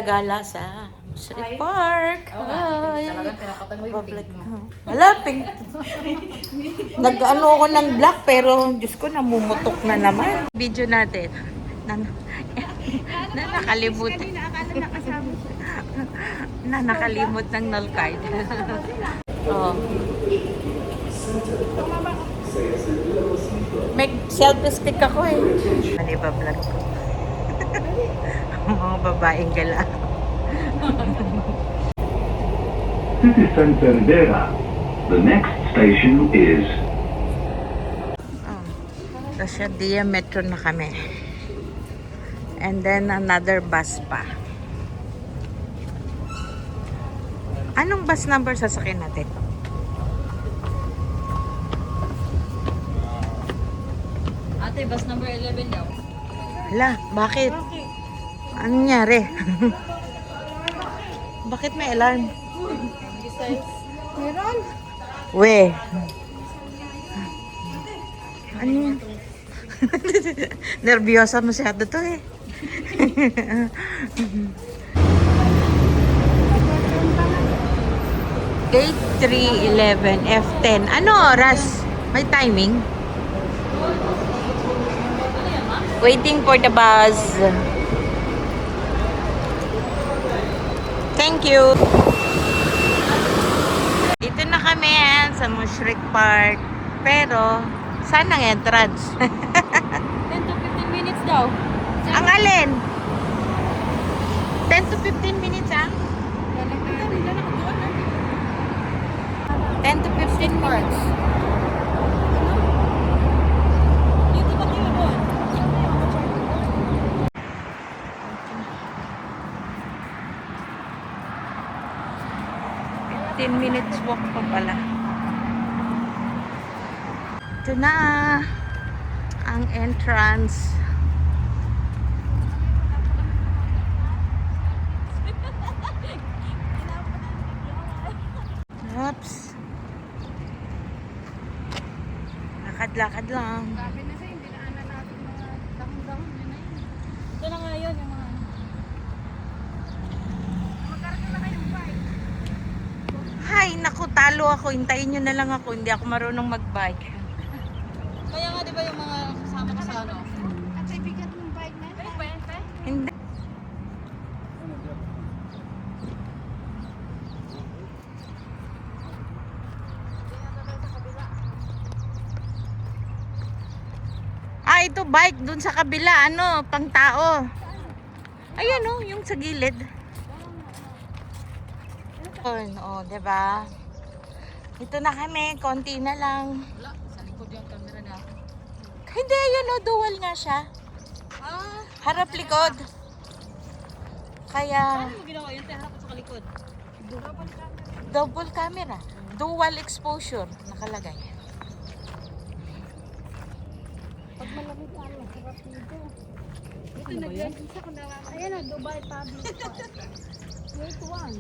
Gala sa Street Park. Hi. Talagang pinapatay mo yung pink mo. Wala, pink. Nag-ano ako ng black pero Diyos ko, namumutok na naman. Video natin. Na nakalimutan. Na nakalimot ng null card. Oh. May selfie stick ako eh. Ano ba vlog ko? Mga babaeng gala. City Center Vera. The next station is Kasi Dia Metro na kami. And then another bus pa. Anong bus number sasakyan natin? Ate, bus number 11 daw. Hala, bakit? Anong nangyari? Bakit may alarm? Meron? We. Ano yan? Nervyosa masyado to eh. Gate 311 F10. Ano oras? May timing? Waiting for the bus. Thank you. Dito na kami sa Mushrik Park. Pero, saan ang entrance? 10 to 15 minutes daw. Ang alin? 10 to 15 minutes ah? 10 to 15 minutes. Dito ba kayo doon? 10 minutes walk pa pala. Ito na ang entrance. Oops. Lakad-lakad lang. Sabi na sa'yo, hindi na natin mga dahon-dahon. Ito na nga yun, yung mga magkaroon na kayong bike. Hay, naku, talo ako. Hintayin nyo na lang ako. Hindi ako marunong mag-bike. Kaya nga di ba yung mga kasama ko sa ano? At ay bigat ng bike na yun. Hindi. Ah, ito bike dun sa kabila. Ano, pang tao. Ayan oh, yung sa gilid. Oh, diba? Ito na kami, konti na lang. Wala, sa likod yung camera na. Hindi, ayun oh, dual nga siya. Ah, Harap likod. Kaya, ano mo ginawa yun? Harap at sa likod. double camera. Dual exposure, nakalagay. Pag malamig ka, masarap dito. Ito na yan. Isa ko na ayan na, Dubai Public Park. Wait one.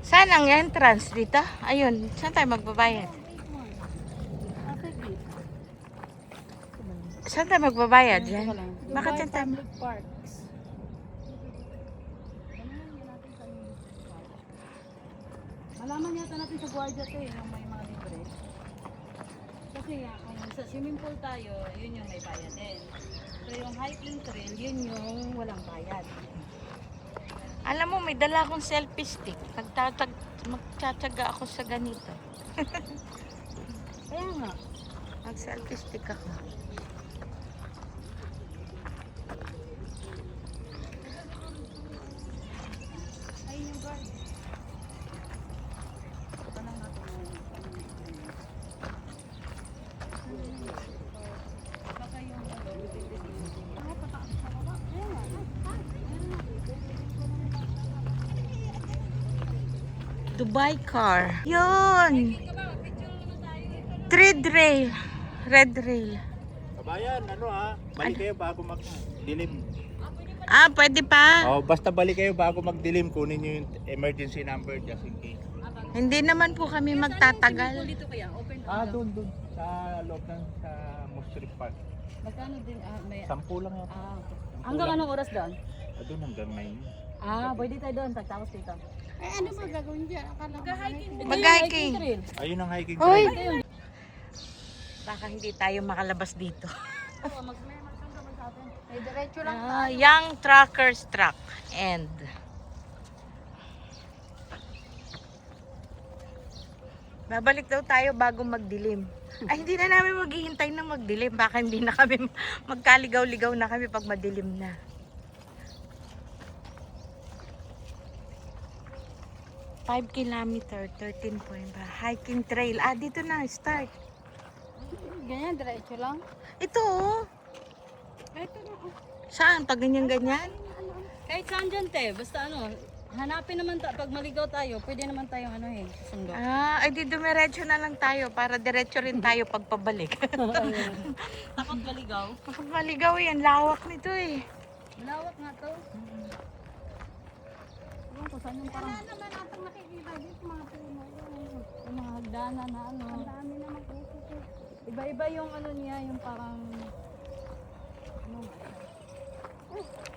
Saan ang entrance dito? Ayun, saan tayo magbabayad? Wait one. After this. Saan tayo magbabayad? Yan. Dubai Bakit yan tayo? Public Parks. Malaman yata natin sa guardia to yung may mga libre. Kasi kung sa swimming pool tayo, yun yung may bayad din. Pero yung hiking trail, yun yung walang bayad. Alam mo, may dala akong selfie stick. Magtsatsaga ako sa ganito. Kaya nga, Mag-selfie stick ako. ayun yung guard. Tanong natin baka yung pataas sa baba. Kaya nga, Dubai car. Yun! Red rail. Red rail. Kabayan, ano ha? Balik kayo bago magdilim. Ah, pwede pa. Oh, basta balik kayo bago magdilim, kunin niyo yung emergency number just in case. Hindi naman po kami magtatagal. Dito kaya, open Doon sa loob ng sa Mushrik Park. Magkano din, may, 10 lang yata. hanggang anong oras doon? Doon hanggang 9. Pwede tayo doon. Tapos dito. Eh, ano ba gagawin dyan? Akala ko Mag-hiking. Mag-hiking. trail. Ayun ang hiking Uy! trail. Baka hindi tayo makalabas dito. Oo, mag-saan ka ba sa atin? Eh, diretso lang. Young Truckers Truck End. Babalik daw tayo bago magdilim. Ay, hindi na namin maghihintay na magdilim. Baka hindi na kami magkaligaw-ligaw na kami pag madilim na. Five kilometer, 13 point ba? Hiking trail. Dito na, start. Ganyan, diretso lang. Ito, oh. Ito na. Saan? Pag ganyan-ganyan? Kahit saan dyan, te. Basta hanapin naman pag maligaw tayo, pwede naman tayong sundo. Ay di dumiretso na lang tayo para diretso rin tayo pagpabalik. Takot maligaw. Maligaw yan, lawak nito eh. Malawak nga to. Ewan ko saan yung parang Wala naman atang nakikita dito mga puno. yung mga hagdanan na Ang dami naman puso. Iba-iba yung niya, yung parang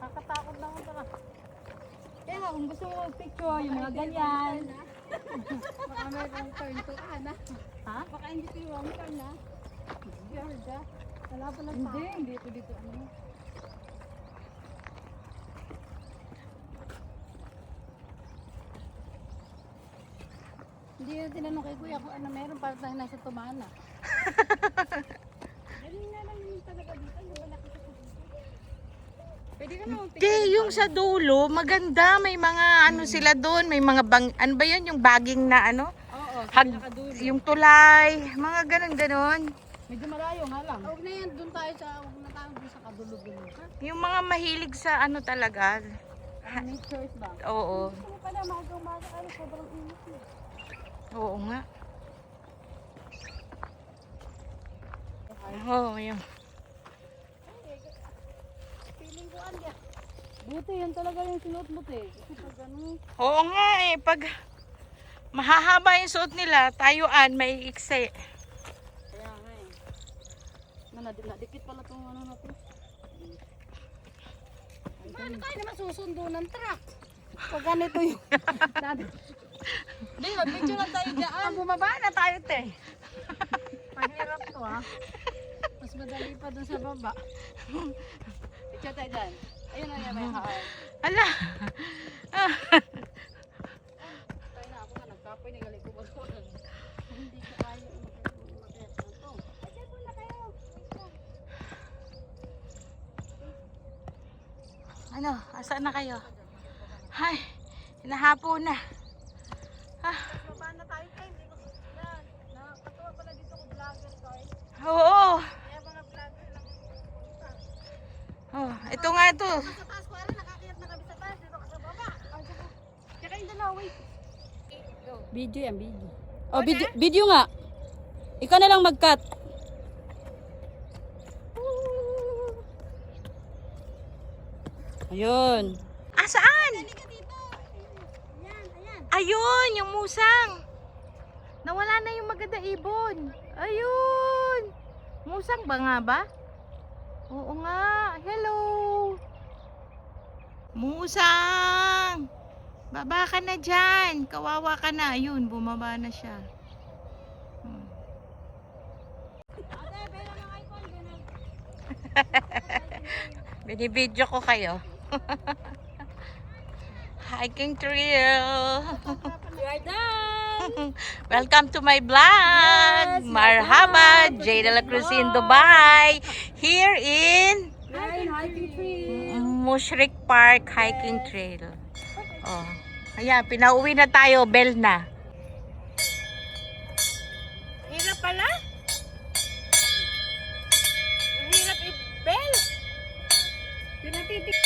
Kakatakot na ako tara. kaya nga, kung gusto mo mag-picture, yung mga ganyan. Baka mayroong turn to Ana. Ha? Baka hindi ko yung wrong turn na. Georgia. Wala pa lang Hindi ito dito Hindi na tinanong kay kuya kung ano meron para tayo nasa Tumana. Galing nga lang yung talaga dito. Yung malaki sa dito. Pwede ka naman Di, yung sa dulo, maganda. May mga ano sila doon. May mga ano ba yun? Yung bagging na ano? Oo, Hag, yung tulay. Mga ganon-ganon. medyo malayo nga lang. Huwag na yan. Doon tayo sa, huwag na tayo doon sa kadulog-dulog. Yung mga mahilig sa ano talaga. May choice ba? Oo. Gusto mo pala maaga-umaga kayo. Sobrang init eh. Oo nga. Oo, yun. Feeling ko andi. Buti, yun talaga yung sinuot mo, te. Kasi pag ano, Oo nga eh. Pag mahahaba yung suot nila, tayuan, may iksi. Kaya nga eh. Nadikit pala itong natin. paano tayo naman susundo ng truck? Pag ganito yung Hindi, mag-picture lang tayo dyan. Bumaba na tayo, te. mahirap to mas madali pa dun sa baba. Picture tayo dyan. Ayun na yan, may haan. Ala. Tayo na ako nga, nagkapoy, nagaling ko ba? Hindi ko kaya umakyat na to. Ayan muna kayo. Ano, asaan na kayo? Ay, hinahapo na. Baba na tayo tayo. Hindi ko yan. Nakakatawa pala dito ko vlogger tayo. Oo. Kaya mga vlogger lang yung pupunta. Oh, ito nga ito. Sa taas ko rin, nakakiyat na kami sa taas. Dito ka sa baba. Tsaka yung dalawa, wait. Video yan, video. Oh, video nga. Ikaw na lang mag-cut. Ayun. Saan? Halika dito. Ayan, ayan. Ayun, yung musang. Nawala na yung maganda ibon. Ayun. Musang ba nga ba? Oo nga. Hello. Musang. Baba ka na dyan. Kawawa ka na. Ayun, bumaba na siya. Binibidyo ko kayo. Hiking trail. We are done. Welcome to my vlog. Marhaba, Jay de la Cruz in Dubai. Here in Hiking trip. Mushrik Park Hiking Trail. Oh. Ayan, pinauwi na tayo, bell na. Hirap pala? Hirap i-bell. Pinatitig.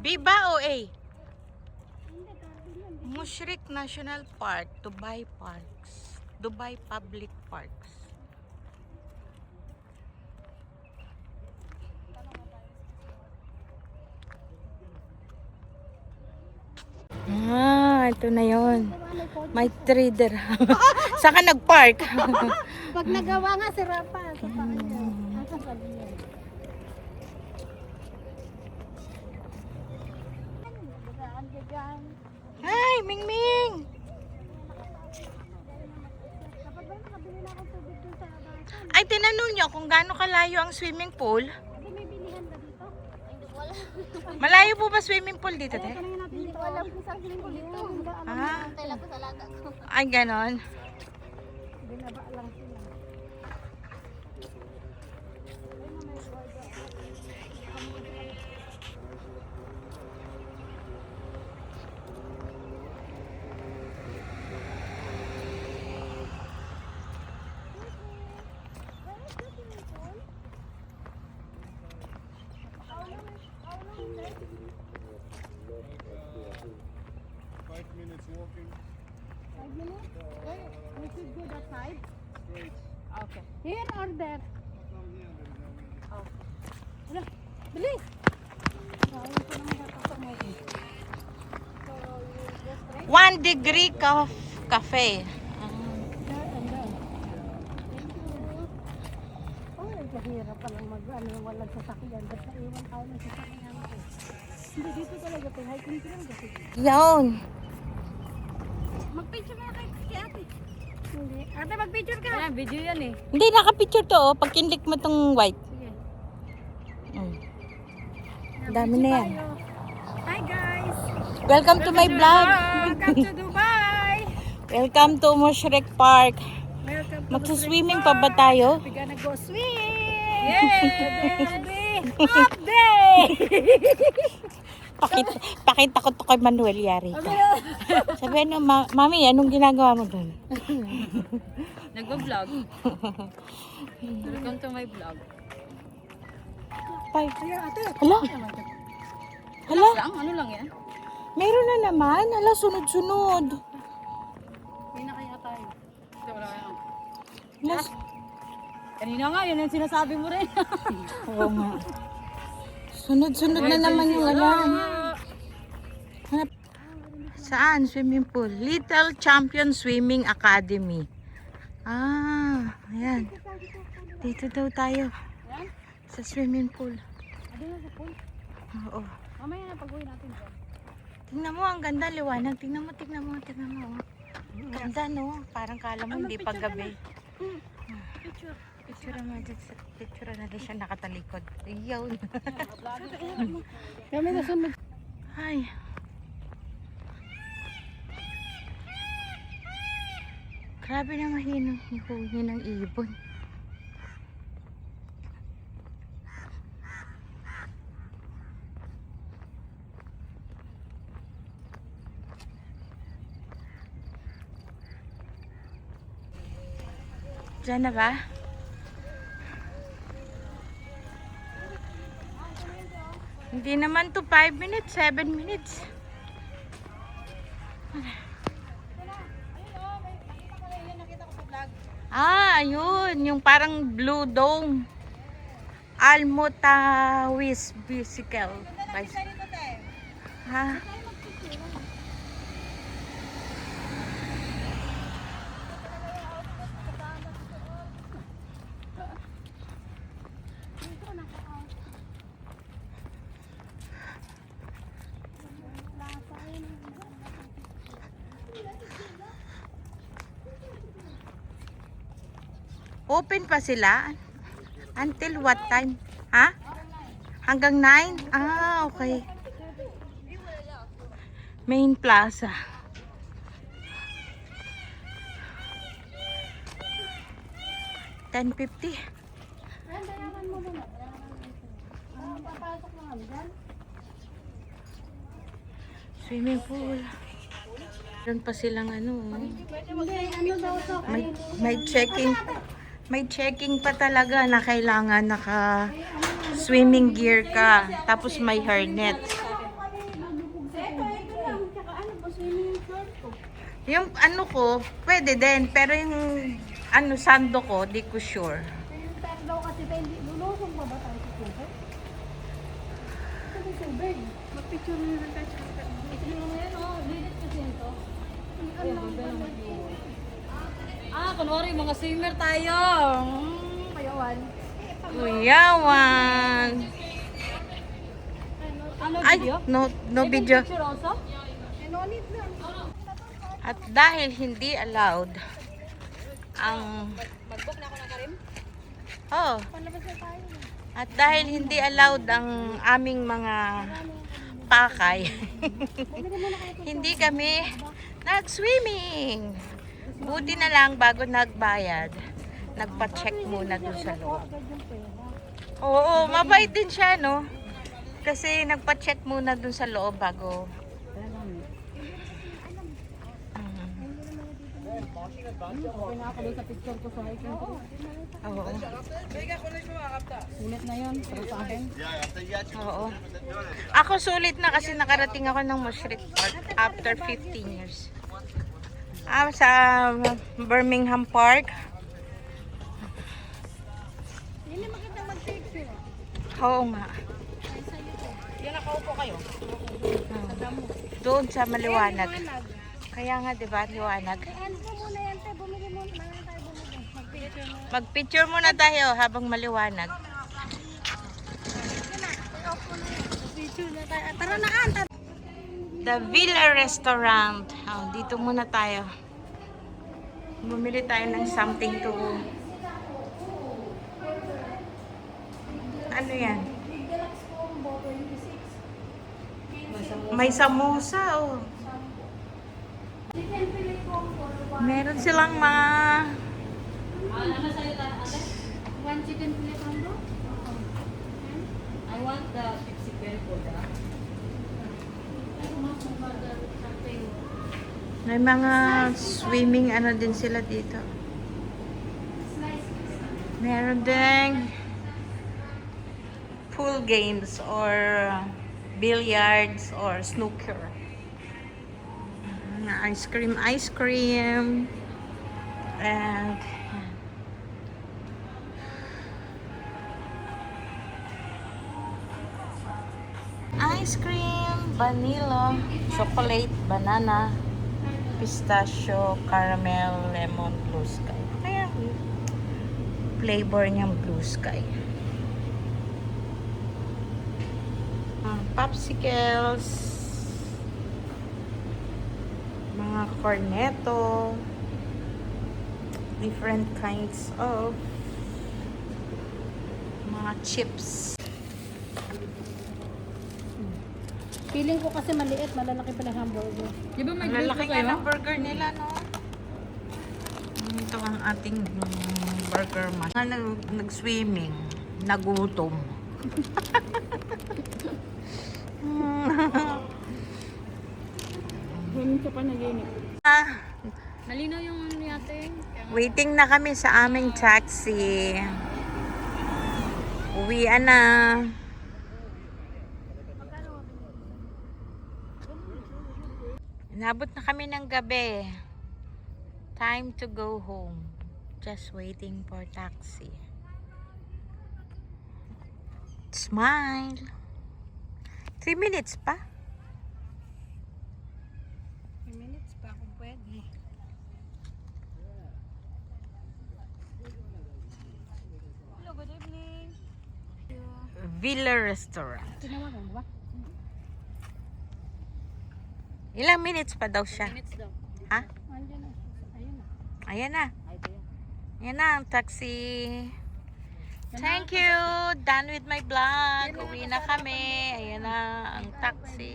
B ba o A? Mushrik National Park, Dubai Parks. Dubai Public Parks. Ito na yon. May trader. Saan ka nag-park? Pag nagawa nga, sira pa. Sa kanya. dyan. Hi, Mingming! Dapat ba nakabili na akong tubig dun sa bahay? Ay, tinanong niyo kung gaano kalayo ang swimming pool. Hindi may bilihan ba dito? Hindi ko alam. Malayo po ba swimming pool dito, te? Tanungin natin dito. Hindi ko alam kung saan swimming pool dito. Ah, Kailan ko sa laga ko. ay ganon. Binaba lang sila. We should go that side. Okay. Here or there? Okay. Wala, bilis! Ayun ko naman tatak mo. So, you go straight 1 degree cafe. there and then. Oh, kahirap palang walang sasakyan. Ba't naiwan tayo ng sasakyan ko? Hindi, dito talaga ito. Hiking trail kasi. Yun. Mag-picture na kay ate. Hindi. Ate, mag-picture ka. Ayan, video yan eh. Hindi, nakapicture to, oh. Pag kinlik mo tong white. Sige. Mm. Dami na yan. Hi guys! Welcome to my vlog. Welcome to Dubai! Welcome to Mushrek Park. Welcome to Magsuswimming pa ba tayo? We're gonna go swim! Yay! Up day! Pakita ko to kay Manuel Yari ka. Sabihan mo, Mami, anong ginagawa mo doon? Nagpa-vlog. Welcome to my vlog. Pai. Ate, Hala? Hala? Lang, ano lang yan? Meron na naman. Hala, sunod-sunod. may na kaya tayo. Ito, wala ka lang. Las, Kanina nga, yun ang sinasabi mo rin. oo nga. Sunod-sunod na naman yung alam. Hanap. Saan? Swimming pool. Little Champion Swimming Academy. Ah, ayan. Dito daw tayo. Sa swimming pool. Ado na sa pool. Oo. Mamaya na pag-uwi natin dyan. Tingnan mo, ang ganda, liwanag. Tingnan mo. Ganda, no? Parang kala mo hindi pa gabi. Picture. Picture mo dyan. Picture na din siya nakatalikod. Iyaw. Kami na sunod. Ay. Grabe na mahinang hihungin ng ibon. Diyan na ba? Hindi naman to 5 minutes, 7 minutes. Ah, ayun. Yung parang blue dome. Almutawis Bicycle. Ha? Open pa sila? Until what time? Ha? Hanggang 9? Ah, okay. Main Plaza. $10.50. Dayangan mo muna. Papasok na kami dyan. Swimming pool. Meron pa silang ano. Hindi, ano daw to? May checking pa talaga na kailangan naka swimming gear ka. Tapos may hairnet. Ito lang. Tsaka ano ba swimming short ko? Yung ano ko, pwede din. Pero yung ano, sando ko, di ko sure. Yung tag daw kasi tayo, lulusong pa ba tayo sa tubig? Ito may tubig. Mag-picture nyo na tayo. Ito mo yan, oh. Lilit kasi ito. Ah, kunwari, mga swimmer tayo. Payawan. Kuyawan. Ano, Ay, video? no Taking video. picture also? At dahil hindi allowed ang Mag-book na ako ng karim. oh, Panlabas na tayo. at dahil hindi allowed ang aming mga pakay, hindi kami nag-swimming. Buti na lang bago nagbayad, nagpa-check muna dun sa loob. Oo, mabait din siya, no? Kasi nagpa-check muna dun sa loob bago. Okay na ako doon sa picture ko sa hiking ko. Oo. Ulit na yun, para sa akin. Oo. Ako sulit na kasi nakarating ako ng Mushrik Park after 15 years. Sa Birmingham Park. Hindi maganda mag-picture. Oo nga. Yan, nakaupo kayo. Sa damo. Doon sa maliwanag. Kaya nga, di ba, liwanag. Ano po muna yan, te? Bumili muna. Mga tayo bumili. Mag-picture mo. Mag-picture muna tayo habang maliwanag. Picture na tayo. Tara na, Anta. The Villa Restaurant. Oh, dito muna tayo. Bumili tayo ng something to... Ano yan? May samosa, oh. Meron silang mga... One chicken fillet combo? I want the Pepsi Cola. May mga swimming ano din sila dito. Meron ding pool games or billiards or snooker. Ice cream. And ice cream, vanilla, chocolate, banana, pistachio, caramel, lemon, blue sky. Kaya flavor niyang blue sky. Popsicles, mga cornetto, different kinds of mga chips. Feeling ko kasi maliit, malalaki pala hamburger. Di ba may Ang grilled lalaki kayo? nga ng burger nila, no? Ito ang ating burger mas. Nag-swimming, nagutom. Ganun ka pa naginip. Malinaw yung ano yate. Waiting na kami sa aming taxi. Uwian na. Inabot na kami ng gabi. Time to go home. Just waiting for taxi. Smile. 3 minutes pa. 3 minutes pa kung pwede. Hello, good evening. Villa Restaurant. Tinawagan mo ba? Ilang minutes pa daw siya? Minutes daw. Ha? Andiyan na. Ayun na. Ayan na. Ay, ito yan. Ayan na ang taxi. Thank you. Done with my vlog. Uwi na kami. Ayan na ang taxi.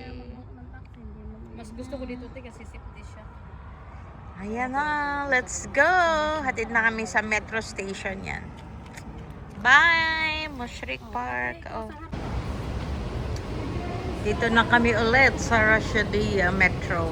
Mas gusto ko dito te kasi safety siya. Ayan na. Let's go. Hatid na kami sa metro station yan. Bye. Mushrik Park. Oh. Dito na kami ulit sa Rashidi Metro.